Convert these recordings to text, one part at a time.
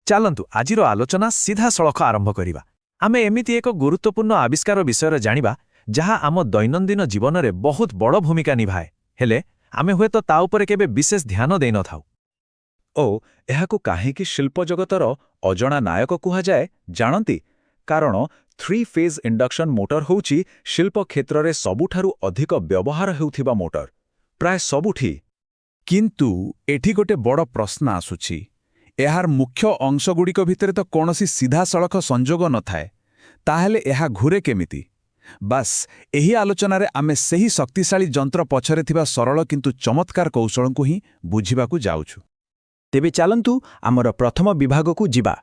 ଚାଲନ୍ତୁ ଆଜିର ଆଲୋଚନା ସିଧାସଳଖ ଆରମ୍ଭ କରିବା। ଆମେ ଏମିତି ଏକ ଗୁରୁତ୍ୱପୂର୍ଣ୍ଣ ଆବିଷ୍କାର ବିଷୟରେ ଜାଣିବା ଯାହା ଆମ ଦୈନନ୍ଦିନ ଜୀବନରେ ବହୁତ ବଡ଼ ଭୂମିକା ନିଭାଏ, ହେଲେ ଆମେ ହୁଏତ ତା ଉପରେ କେବେ ବିଶେଷ ଧ୍ୟାନ ଦେଇନଥାଉ। ଓ ଏହାକୁ କାହିଁକି ଶିଳ୍ପ ଜଗତର ଅଜଣା ନାୟକ କୁହାଯାଏ ଜାଣନ୍ତି? କାରଣ 3-phase ଇଣ୍ଡକ୍ସନ୍ ମୋଟର ହେଉଛି ଶିଳ୍ପ କ୍ଷେତ୍ରରେ ସବୁଠାରୁ ଅଧିକ ବ୍ୟବହାର ହେଉଥିବା ମୋଟର, ପ୍ରାୟ ସବୁଠି। କିନ୍ତୁ ଏଠି ଗୋଟେ ବଡ଼ ପ୍ରଶ୍ନ ଆସୁଛି। ଏହାର ମୁଖ୍ୟ ଅଂଶଗୁଡ଼ିକ ଭିତରେ ତ କୌଣସି ସିଧାସଳଖ ସଂଯୋଗ ନଥାଏ। ତାହେଲେ ଏହା ଘୁରେ କେମିତି? ବାସ୍, ଏହି ଆଲୋଚନାରେ ଆମେ ସେହି ଶକ୍ତିଶାଳୀ ଯନ୍ତ୍ର ପଛରେ ଥିବା ସରଳ କିନ୍ତୁ ଚମତ୍କାର କୌଶଳକୁ ହିଁ ବୁଝିବାକୁ ଯାଉଛୁ। ତେବେ ଚାଲନ୍ତୁ ଆମର ପ୍ରଥମ ବିଭାଗକୁ ଯିବା।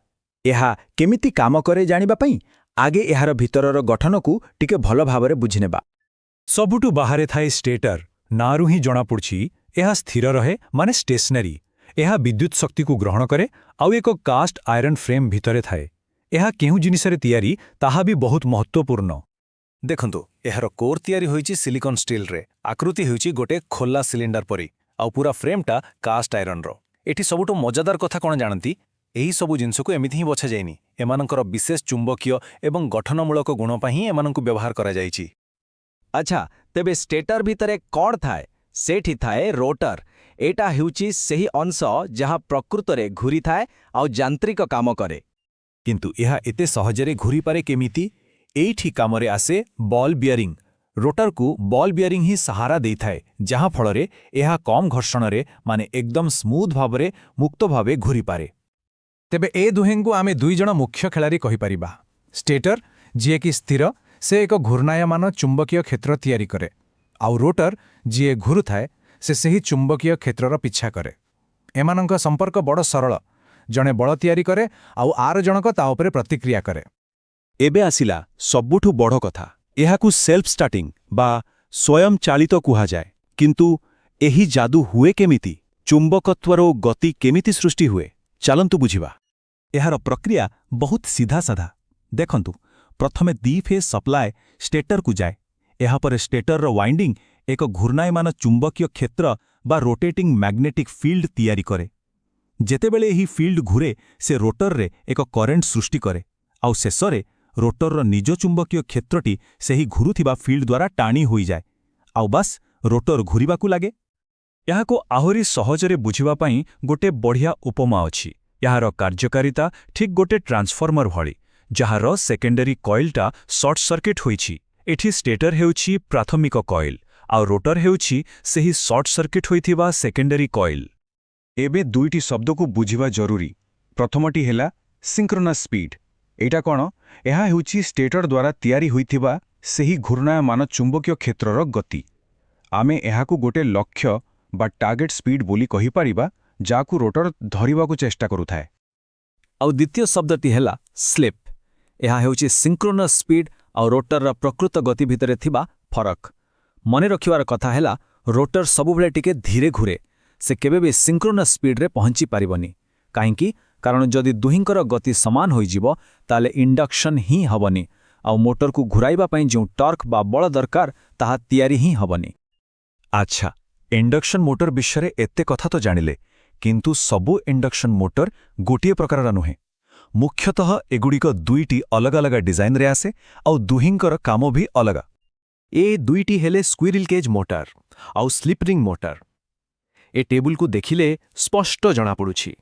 ଏହା କେମିତି କାମ କରେ ଜାଣିବା ପାଇଁ ଆଗେ ଏହାର ଭିତରର ଗଠନକୁ ଟିକେ ଭଲ ଭାବରେ ବୁଝିନେବା। ସବୁଠୁ ବାହାରେ ଥାଏ ଷ୍ଟେଟର। ନାଁରୁ ହିଁ ଜଣାପଡ଼ୁଛି ଏହା ସ୍ଥିର ରହେ, ମାନେ ଷ୍ଟେସନାରୀ। ଏହା ବିଦ୍ୟୁତ୍ ଶକ୍ତିକୁ ଗ୍ରହଣ କରେ ଆଉ ଏକ କାଷ୍ଟ ଆଇରନ୍ ଫ୍ରେମ୍ ଭିତରେ ଥାଏ। ଏହା କେଉଁ ଜିନିଷରେ ତିଆରି ତାହା ବି ବହୁତ ମହତ୍ତ୍ୱପୂର୍ଣ୍ଣ। ଦେଖନ୍ତୁ, ଏହାର କୋର୍ ତିଆରି ହୋଇଛି ସିଲିକନ୍ ଷ୍ଟିଲ୍ରେ। ଆକୃତି ହେଉଛି ଗୋଟେ ଖୋଲା ସିଲିଣ୍ଡର ପରି, ଆଉ ପୁରା ଫ୍ରେମ୍ଟା କାଷ୍ଟ ଆଇରନ୍ର। ଏଠି ସବୁଠୁ ମଜାଦାର କଥା କ'ଣ ଜାଣନ୍ତି? ଏହି ସବୁ ଜିନିଷକୁ ଏମିତି ହିଁ ବଛାଯାଇନି। ଏମାନଙ୍କର ବିଶେଷ ଚୁମ୍ବକୀୟ ଏବଂ ଗଠନମୂଳକ ଗୁଣ ପାଇଁ ହିଁ ଏମାନଙ୍କୁ ବ୍ୟବହାର କରାଯାଇଛି। ଆଚ୍ଛା, ତେବେ ଷ୍ଟେଟର ଭିତରେ କ'ଣ ଥାଏ? ସେଠି ଥାଏ ରୋଟର। ଏଇଟା ହେଉଛି ସେହି ଅଂଶ ଯାହା ପ୍ରକୃତରେ ଘୂରିଥାଏ ଆଉ ଯାନ୍ତ୍ରିକ କାମ କରେ। କିନ୍ତୁ ଏହା ଏତେ ସହଜରେ ଘୂରିପାରେ କେମିତି? ଏଇଠି କାମରେ ଆସେ ବଲ୍ ବିୟରିଂ। ରୋଟରକୁ ବଲ୍ ବିୟରିଂ ହିଁ ସାହାରା ଦେଇଥାଏ, ଯାହାଫଳରେ ଏହା କମ୍ ଘର୍ଷଣରେ, ମାନେ ଏକଦମ ସ୍ମୁଥ ଭାବରେ, ମୁକ୍ତ ଭାବେ ଘୂରିପାରେ। ତେବେ ଏ ଦୁହେଁଙ୍କୁ ଆମେ ଦୁଇଜଣ ମୁଖ୍ୟ ଖେଳାଳି କହିପାରିବା। ଷ୍ଟେଟର, ଯିଏକି ସ୍ଥିର, ସେ ଏକ ଘୂର୍ଣ୍ଣାୟମାନ ଚୁମ୍ବକୀୟ କ୍ଷେତ୍ର ତିଆରି କରେ। ଆଉ ରୋଟର, ଯିଏ ଘୁରୁଥାଏ, ସେ ସେହି ଚୁମ୍ବକୀୟ କ୍ଷେତ୍ରର ପିଛା କରେ। ଏମାନଙ୍କ ସମ୍ପର୍କ ବଡ଼ ସରଳ। ଜଣେ ବଳ ତିଆରି କରେ ଆଉ ଆର ଜଣକ ତା ଉପରେ ପ୍ରତିକ୍ରିୟା କରେ। ଏବେ ଆସିଲା ସବୁଠୁ ବଡ଼ କଥା। ଏହାକୁ ସେଲ୍ଫ ଷ୍ଟାର୍ଟିଂ ବା ସ୍ୱୟଂ ଚାଳିତ କୁହାଯାଏ। କିନ୍ତୁ ଏହି ଯାଦୁ ହୁଏ କେମିତି? ଚୁମ୍ବକତ୍ୱର ଗତି କେମିତି ସୃଷ୍ଟି ହୁଏ? ଚାଲନ୍ତୁ ବୁଝିବା। ଏହାର ପ୍ରକ୍ରିୟା ବହୁତ ସିଧାସାଧା। ଦେଖନ୍ତୁ, ପ୍ରଥମେ 2-phase ସପ୍ଲାଏ ଷ୍ଟେଟରକୁ ଯାଏ। ଏହାପରେ ଷ୍ଟେଟରର ୱାଇଣ୍ଡିଂ ଏକ ଘୂର୍ଣ୍ଣାୟମାନ ଚୁମ୍ବକୀୟ କ୍ଷେତ୍ର ବା ରୋଟେଟିଂ ମ୍ୟାଗ୍ନେଟିକ୍ ଫିଲ୍ଡ ତିଆରି କରେ। ଯେତେବେଳେ ଏହି ଫିଲ୍ଡ ଘୁରେ, ସେ ରୋଟରରେ ଏକ କରେଣ୍ଟ ସୃଷ୍ଟି କରେ, ଆଉ ଶେଷରେ ରୋଟରର ନିଜ ଚୁମ୍ବକୀୟ କ୍ଷେତ୍ରଟି ସେହି ଘୁରୁଥିବା ଫିଲ୍ଡ ଦ୍ୱାରା ଟାଣି ହୋଇଯାଏ, ଆଉ ବାସ୍ ରୋଟର ଘୂରିବାକୁ ଲାଗେ। ଏହାକୁ ଆହୁରି ସହଜରେ ବୁଝିବା ପାଇଁ ଗୋଟେ ବଢ଼ିଆ ଉପମା ଅଛି। ଏହାର କାର୍ଯ୍ୟକାରିତା ଠିକ୍ ଗୋଟେ ଟ୍ରାନ୍ସଫର୍ମର ଭଳି, ଯାହାର ସେକେଣ୍ଡାରୀ କଏଲ୍ଟା ସର୍ଟ ସର୍କିଟ୍ ହୋଇଛି। ଏଠି ଷ୍ଟେଟର ହେଉଛି ପ୍ରାଥମିକ କଏଲ୍, ଆଉ ରୋଟର ହେଉଛି ସେହି ସର୍ଟ ସର୍କିଟ୍ ହୋଇଥିବା ସେକେଣ୍ଡାରୀ କଏଲ୍। ଏବେ ଦୁଇଟି ଶବ୍ଦକୁ ବୁଝିବା ଜରୁରୀ। ପ୍ରଥମଟି ହେଲା ସିଙ୍କ୍ରୋନାସ୍ ସ୍ପିଡ୍। ଏଇଟା କ'ଣ? ଏହା ହେଉଛି ଷ୍ଟେଟର ଦ୍ୱାରା ତିଆରି ହୋଇଥିବା ସେହି ଘୂର୍ଣ୍ଣାୟମାନ ଚୁମ୍ବକୀୟ କ୍ଷେତ୍ରର ଗତି। ଆମେ ଏହାକୁ ଗୋଟେ ଲକ୍ଷ୍ୟ ବା ଟାର୍ଗେଟ୍ ସ୍ପିଡ୍ ବୋଲି କହିପାରିବା, ଯାହାକୁ ରୋଟର ଧରିବାକୁ ଚେଷ୍ଟା କରୁଥାଏ। ଆଉ ଦ୍ୱିତୀୟ ଶବ୍ଦଟି ହେଲା ସ୍ଲିପ୍। ଏହା ହେଉଛି ସିଙ୍କ୍ରୋନସ୍ ସ୍ପିଡ୍ ଆଉ ରୋଟରର ପ୍ରକୃତ ଗତି ଭିତରେ ଥିବା ଫରକ। ମନେ ରଖିବାର କଥା ହେଲା, ରୋଟର ସବୁବେଳେ ଟିକେ ଧୀରେ ଘୁରେ। ସେ କେବେ ବି ସିଙ୍କ୍ରୋନସ୍ ସ୍ପିଡ୍ରେ ପହଞ୍ଚି ପାରିବନି। କାହିଁକି? କାରଣ ଯଦି ଦୁହିଁଙ୍କର ଗତି ସମାନ ହୋଇଯିବ, ତାହେଲେ ଇଣ୍ଡକ୍ସନ୍ ହିଁ ହେବନି, ଆଉ ମୋଟରକୁ ଘୁରାଇବା ପାଇଁ ଯେଉଁ ଟର୍କ ବା ବଳ ଦରକାର, ତାହା ତିଆରି ହିଁ ହେବନି। ଆଚ୍ଛା, ଇଣ୍ଡକ୍ସନ୍ ମୋଟର ବିଷୟରେ ଏତେ କଥା ତ ଜାଣିଲେ, କିନ୍ତୁ ସବୁ ଇଣ୍ଡକ୍ସନ୍ ମୋଟର ଗୋଟିଏ ପ୍ରକାରର ନୁହେଁ। ମୁଖ୍ୟତଃ ଏଗୁଡ଼ିକ ଦୁଇଟି ଅଲଗା ଅଲଗା ଡିଜାଇନ୍ରେ ଆସେ, ଆଉ ଦୁହିଁଙ୍କର କାମ ବି ଅଲଗା। ଏ ଦୁଇଟି ହେଲେ ସ୍କ୍ୱିରିଲ୍ କେଜ୍ ମୋଟର ଆଉ ସ୍ଲିପ୍ ରିଂ ମୋଟର। ଏ ଟେବୁଲକୁ ଦେଖିଲେ ସ୍ପଷ୍ଟ ଜଣାପଡ଼ୁଛି।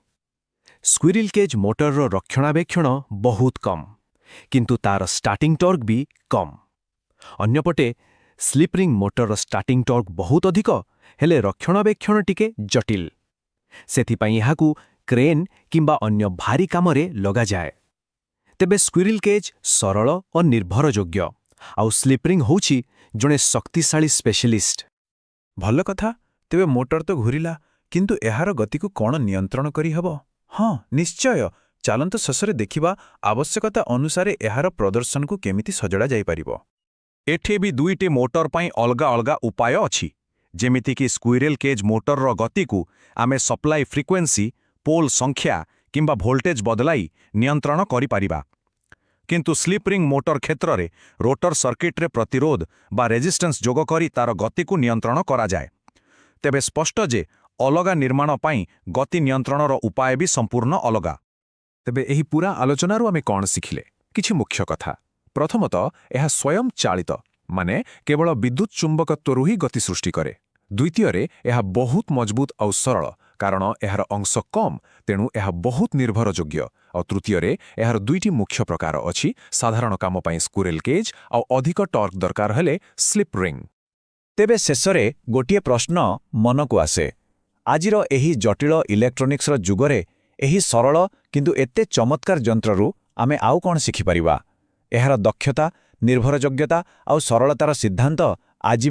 ସ୍କ୍ୱିରିଲ୍ କେଜ୍ ମୋଟରର ରକ୍ଷଣାବେକ୍ଷଣ ବହୁତ କମ୍, କିନ୍ତୁ ତାର ଷ୍ଟାର୍ଟିଂ ଟର୍କ ବି କମ୍। ଅନ୍ୟପଟେ ସ୍ଲିପ୍ ରିଂ ମୋଟରର ଷ୍ଟାର୍ଟିଂ ଟର୍କ ବହୁତ ଅଧିକ, ହେଲେ ରକ୍ଷଣାବେକ୍ଷଣ ଟିକେ ଜଟିଳ। ସେଥିପାଇଁ ଏହାକୁ କ୍ରେନ୍ କିମ୍ବା ଅନ୍ୟ ଭାରୀ କାମରେ ଲଗାଯାଏ। ତେବେ ସ୍କ୍ୱିରିଲ୍ କେଜ୍ ସରଳ ଓ ନିର୍ଭରଯୋଗ୍ୟ, ଆଉ ସ୍ଲିପ୍ ରିଂ ହେଉଛି ଜଣେ ଶକ୍ତିଶାଳୀ ସ୍ପେଶାଲିଷ୍ଟ। ଭଲ କଥା। ତେବେ ମୋଟର ତ ଘୂରିଲା, କିନ୍ତୁ ଏହାର ଗତିକୁ କ'ଣ ନିୟନ୍ତ୍ରଣ କରିହେବ? ହଁ, ନିଶ୍ଚୟ। ଚାଲନ୍ତୁ ଶେଷରେ ଦେଖିବା ଆବଶ୍ୟକତା ଅନୁସାରେ ଏହାର ପ୍ରଦର୍ଶନକୁ କେମିତି ସଜଡ଼ା ଯାଇପାରିବ। ଏଠି ବି ଦୁଇଟି ମୋଟର ପାଇଁ ଅଲଗା ଅଲଗା ଉପାୟ ଅଛି। ଯେମିତିକି ସ୍କ୍ୱିରେଲ୍ କେଜ୍ ମୋଟରର ଗତିକୁ ଆମେ ସପ୍ଲାଇ ଫ୍ରିକ୍ୱେନ୍ସି, ପୋଲ୍ ସଂଖ୍ୟା କିମ୍ବା ଭୋଲ୍ଟେଜ୍ ବଦଳାଇ ନିୟନ୍ତ୍ରଣ କରିପାରିବା। କିନ୍ତୁ ସ୍ଲିପ୍ ରିଂ ମୋଟର କ୍ଷେତ୍ରରେ ରୋଟର ସର୍କିଟ୍ରେ ପ୍ରତିରୋଧ ବା ରେଜିଷ୍ଟାନ୍ସ ଯୋଗ କରି ତାର ଗତିକୁ ନିୟନ୍ତ୍ରଣ କରାଯାଏ। ତେବେ ସ୍ପଷ୍ଟ ଯେ ଅଲଗା ନିର୍ମାଣ ପାଇଁ ଗତି ନିୟନ୍ତ୍ରଣର ଉପାୟ ବି ସମ୍ପୂର୍ଣ୍ଣ ଅଲଗା। ତେବେ ଏହି ପୂରା ଆଲୋଚନାରୁ ଆମେ କ'ଣ ଶିଖିଲେ? କିଛି ମୁଖ୍ୟ କଥା। ପ୍ରଥମତଃ ଏହା ସ୍ୱୟଂ ଚାଳିତ, ମାନେ କେବଳ ବିଦ୍ୟୁତ୍ ଚୁମ୍ବକତ୍ୱରୁ ହିଁ ଗତି ସୃଷ୍ଟି କରେ। ଦ୍ୱିତୀୟରେ ଏହା ବହୁତ ମଜବୁତ ଆଉ ସରଳ, କାରଣ ଏହାର ଅଂଶ କମ୍, ତେଣୁ ଏହା ବହୁତ ନିର୍ଭରଯୋଗ୍ୟ। ଆଉ ତୃତୀୟରେ ଏହାର ଦୁଇଟି ମୁଖ୍ୟ ପ୍ରକାର ଅଛି, ସାଧାରଣ କାମ ପାଇଁ ସ୍କୁରେଲ କେଜ୍ ଆଉ ଅଧିକ ଟର୍କ ଦରକାର ହେଲେ ସ୍ଲିପ୍ ରିଂ। ତେବେ ଶେଷରେ ଗୋଟିଏ ପ୍ରଶ୍ନ ମନକୁ ଆସେ। ଆଜିର ଏହି ଜଟିଳ ଇଲେକ୍ଟ୍ରୋନିକ୍ସର ଯୁଗରେ ଏହି ସରଳ କିନ୍ତୁ ଏତେ ଚମତ୍କାର ଯନ୍ତ୍ରରୁ ଆମେ ଆଉ କ'ଣ ଶିଖିପାରିବା? ଏହାର ଦକ୍ଷତା, ନିର୍ଭରଯୋଗ୍ୟତା ଆଉ ସରଳତାର ସିଦ୍ଧାନ୍ତ ଆଜି